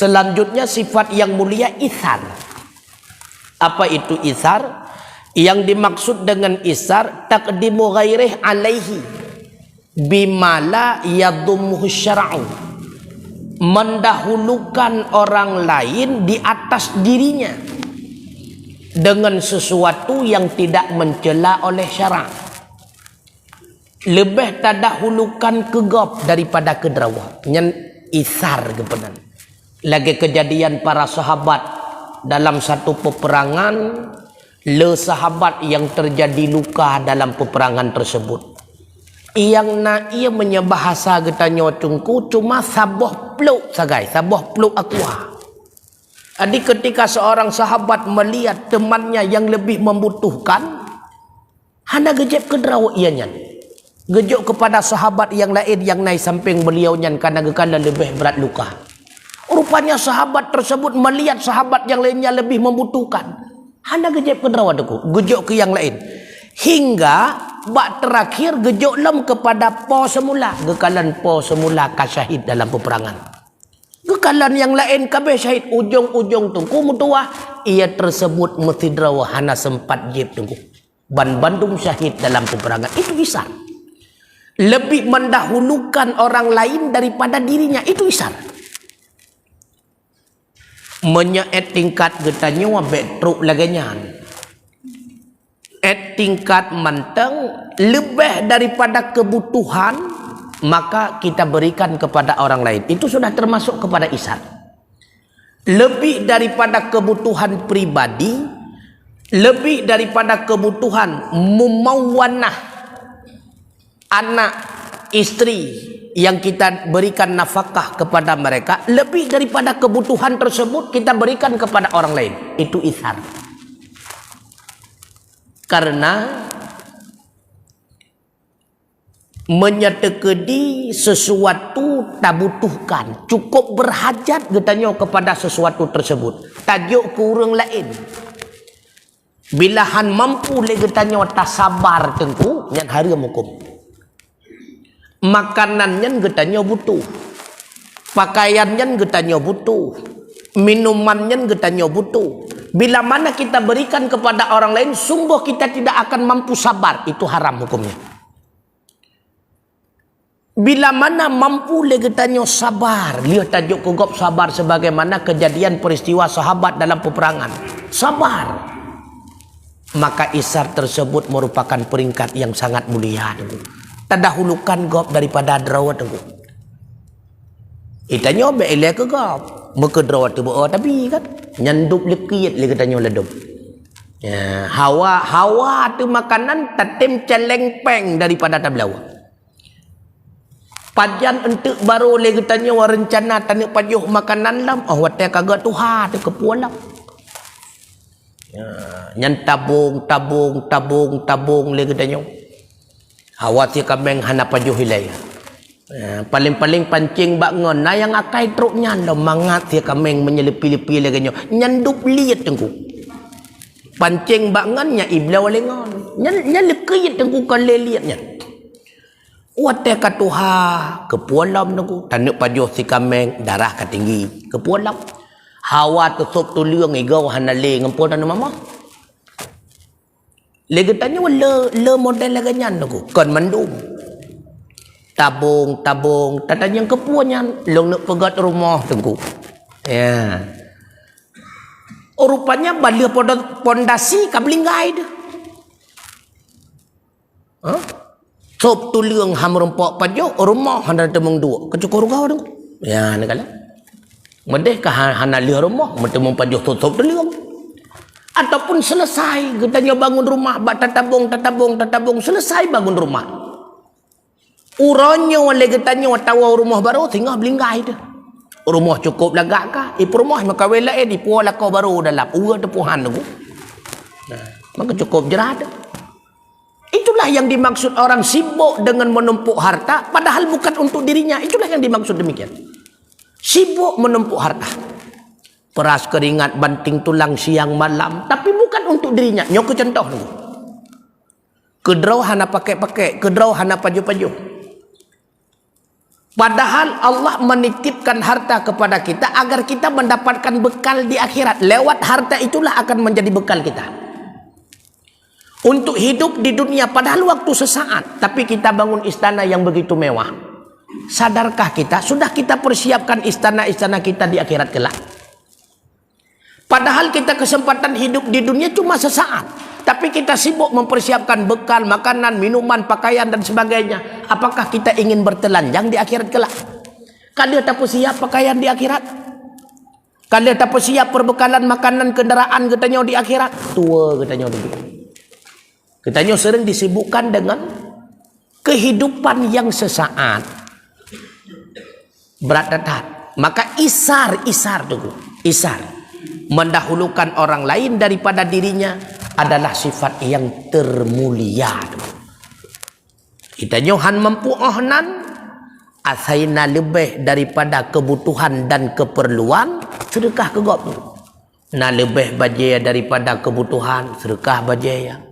Selanjutnya sifat yang mulia isar. Apa itu isar? Yang dimaksud dengan isar taqdimu ghairih alaihi bimala yadhummuhu syara'u. Mendahulukan orang lain di atas dirinya dengan sesuatu yang tidak mencela oleh syarak. Lebih terdahulukan kegop daripada kederawa. Yang isar kepenan. Lagi kejadian para sahabat dalam satu peperangan, sahabat yang terjadi luka dalam peperangan tersebut. Yang nak ia menyebahasa getanya tungku cuma saboh peluk sagai, saboh peluk aqua. Jadi ketika seorang sahabat melihat temannya yang lebih membutuhkan, hana gejep kederawa ianya. Gejuk kepada sahabat yang lain yang naik samping beliau nyan karena gekala lebih berat luka. Rupanya sahabat tersebut melihat sahabat yang lainnya lebih membutuhkan. Hana gejep kederawa deku, gejuk ke yang lain. Hingga bak terakhir gejuk lem kepada po semula. Gekalan po semula kasyahid dalam peperangan. Gekalan yang lain kabeh syahid. Ujung-ujung tungku mutuah. Ia tersebut mesti derawa hana sempat jeb tungku. Bandung syahid dalam peperangan. Itu isar. Lebih mendahulukan orang lain daripada dirinya. Itu isar. Menyaet tingkat getanya wabek truk laganya. Tingkat manteng lebih daripada kebutuhan, maka kita berikan kepada orang lain. Itu sudah termasuk kepada isar. Lebih daripada kebutuhan pribadi, lebih daripada kebutuhan mumawanah anak istri yang kita berikan nafkah kepada mereka, lebih daripada kebutuhan tersebut kita berikan kepada orang lain. Itu isar. Karena menyetekedi sesuatu tak butuhkan, cukup berhajat getanya kepada sesuatu tersebut, tajuk ke orang lain. Bila han mampu le getanya tak sabar tengku nyan hari hukum. Makanannya getanya butuh, pakaiannya getanya butuh, minumannya getanya butuh. Bila mana kita berikan kepada orang lain, sungguh kita tidak akan mampu sabar. Itu haram hukumnya. Bila mana mampu legetannya sabar. Lihat tajuk kugop sabar sebagaimana kejadian peristiwa sahabat dalam peperangan. Sabar. Maka isar tersebut merupakan peringkat yang sangat mulia. Terdahulukan gop daripada drawat. Itanya be'ilai ke gop. Maka drawat tu buat tapi kan. Nyandup lekit le katanya ledum. Ya, hawa tu makanan tatim celeng peng daripada tablawa. Pajan entuk baru le katanya rencana tanik pajuh makanan lam. Oh watai kagak tuha tu kepualam. Ya, nyan tabung le katanya. Hawa si kambing hana pajuh hilai. Paling-paling pancing bak ngon na yang akai truknya lo mangat dia kameng menyelepi-lepi lagi nyandup liat tengku pancing bak ngon nya ibla wale ngon nya lekit tengku kan liatnya wate katuha kepualam tengku tanuk pajuh si kameng darah katinggi kepualam hawa tu sop tu liang igau hana le ngempol dan mama lagi tanya le model lagi nyan tengku kon mandum tabung tatanya kepuanya long nak pegat rumah tengku ya rupanya balik pondasi kablinggai dah sop tu liang ham rempok pajuk rumah hana temung dua kecukur kau tengku ya nak kala medeh ka hana liang rumah temung pajuk sop tu liang ataupun selesai getanya bangun rumah bak tatabung selesai bangun rumah uranya wale getanya tawa rumah baru tinggal belinggai dah. Rumah cukup lagak kah? Rumah maka wela di puala kau baru dalam ura tepuhan tu. Nah, maka cukup jerah dah. Itulah yang dimaksud orang sibuk dengan menumpuk harta padahal bukan untuk dirinya. Itulah yang dimaksud demikian. Sibuk menumpuk harta. Peras keringat banting tulang siang malam tapi bukan untuk dirinya. Nyok contoh tu. Kedrau hana pakai-pakai, kedrau hana paju-paju. Padahal Allah menitipkan harta kepada kita agar kita mendapatkan bekal di akhirat. Lewat harta itulah akan menjadi bekal kita untuk hidup di dunia, padahal waktu sesaat. Tapi kita bangun istana yang begitu mewah. Sadarkah kita? Sudah kita persiapkan istana-istana kita di akhirat kelak. Padahal kita kesempatan hidup di dunia cuma sesaat. Tapi kita sibuk mempersiapkan bekal, makanan, minuman, pakaian dan sebagainya. Apakah kita ingin bertelanjang di akhirat kelak? Kalian tak siap pakaian di akhirat? Kalian tak siap perbekalan makanan, kendaraan katanya di akhirat? Tua katanya dulu. Katanya sering disibukkan dengan kehidupan yang sesaat. Berat datat. Maka isar dulu. Isar. Mendahulukan orang lain daripada dirinya adalah sifat yang termulia. Kita nyohan mampu ohnan asaina lebih daripada kebutuhan dan keperluan, sedekah ke gop. Na lebih bajaya daripada kebutuhan, sedekah bajaya.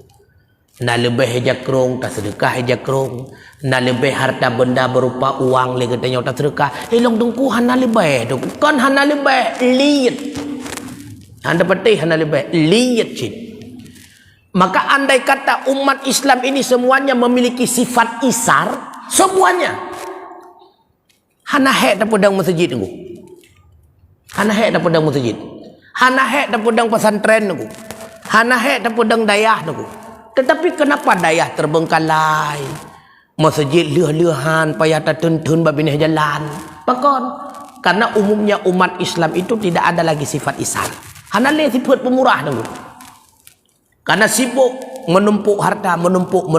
Na lebih jakrong, tak sedekah jakrong. Na lebih harta benda berupa uang, le katanya tak sedekah. Elong dengku hana lebih, kan hana lebih liat. Anda petih hana lebih liat cik. Maka andai kata umat Islam ini semuanya memiliki sifat isar, semuanya. Hana hek tak pedang masjid tu. Hana hek tak pedang masjid. Hana hek tak pedang pesantren tu. Hana hek tak pedang dayah tu. Tetapi kenapa dayah terbengkalai? Masjid leuh-leuhan payah tertun-tun babineh jalan. Pakon? Karena umumnya umat Islam itu tidak ada lagi sifat isar. Hana le sifat pemurah tu. Karena sibuk menumpuk harta, menumpuk.